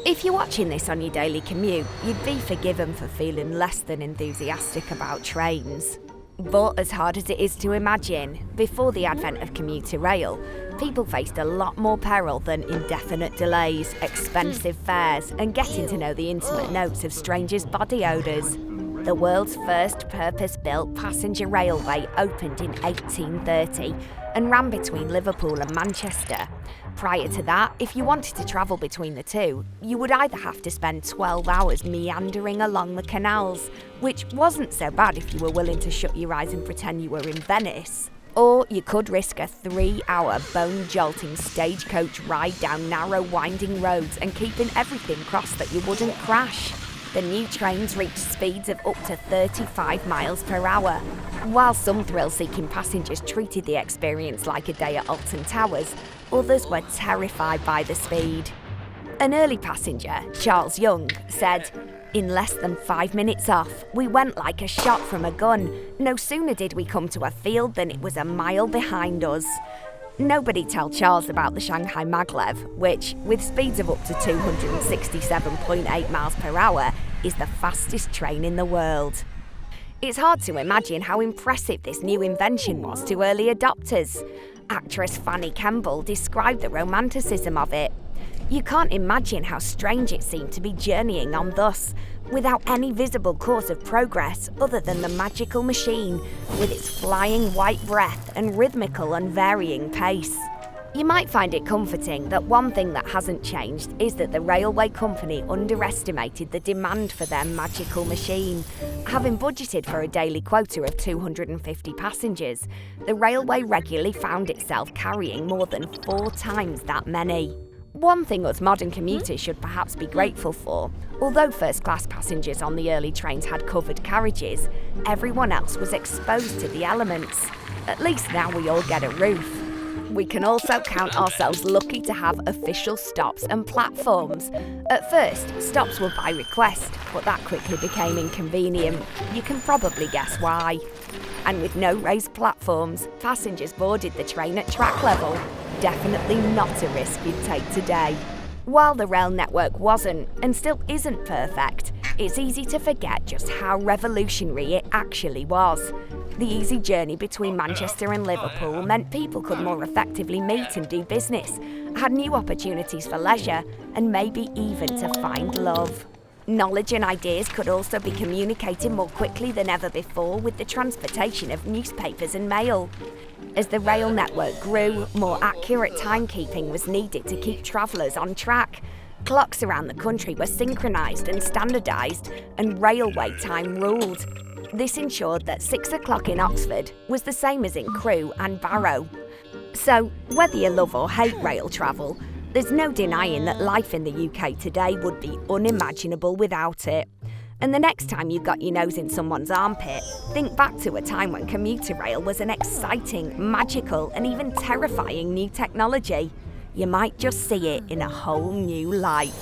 If you're watching this on your daily commute, you'd be forgiven for feeling less than enthusiastic about trains. But as hard as it is to imagine, before the advent of commuter rail, people faced a lot more peril than indefinite delays, expensive fares, and getting to know the intimate notes of strangers' body odours. The world's first purpose-built passenger railway opened in 1830 and ran between Liverpool and Manchester. Prior to that, if you wanted to travel between the two, you would either have to spend 12 hours meandering along the canals, which wasn't so bad if you were willing to shut your eyes and pretend you were in Venice, or you could risk a 3-hour bone-jolting stagecoach ride down narrow winding roads and keeping everything crossed that you wouldn't crash. The new trains reached speeds of up to 35 miles per hour. While some thrill-seeking passengers treated the experience like a day at Alton Towers, others were terrified by the speed. An early passenger, Charles Young, said, "In less than 5 minutes off, we went like a shot from a gun. No sooner did we come to a field than it was a mile behind us." Nobody tell Charles about the Shanghai Maglev, which, with speeds of up to 267.8 miles per hour, is the fastest train in the world. It's hard to imagine how impressive this new invention was to early adopters. Actress Fanny Kemble described the romanticism of it. "You can't imagine how strange it seemed to be journeying on thus, without any visible cause of progress other than the magical machine, with its flying white breath and rhythmical unvarying pace." You might find it comforting that one thing that hasn't changed is that the railway company underestimated the demand for their magical machine. Having budgeted for a daily quota of 250 passengers, the railway regularly found itself carrying more than 4 times that many. One thing us modern commuters should perhaps be grateful for, although first-class passengers on the early trains had covered carriages, everyone else was exposed to the elements. At least now we all get a roof. We can also count ourselves lucky to have official stops and platforms. At first, stops were by request, but that quickly became inconvenient. You can probably guess why. And with no raised platforms, passengers boarded the train at track level. Definitely not a risk you'd take today. While the rail network wasn't, and still isn't perfect, it's easy to forget just how revolutionary it actually was. The easy journey between Manchester and Liverpool meant people could more effectively meet and do business, had new opportunities for leisure, and maybe even to find love. Knowledge and ideas could also be communicated more quickly than ever before with the transportation of newspapers and mail. As the rail network grew, more accurate timekeeping was needed to keep travellers on track. Clocks around the country were synchronised and standardised, and railway time ruled. This ensured that 6 o'clock in Oxford was the same as in Crewe and Barrow. So, whether you love or hate rail travel, there's no denying that life in the UK today would be unimaginable without it. And the next time you got your nose in someone's armpit, think back to a time when commuter rail was an exciting, magical, and even terrifying new technology. You might just see it in a whole new light.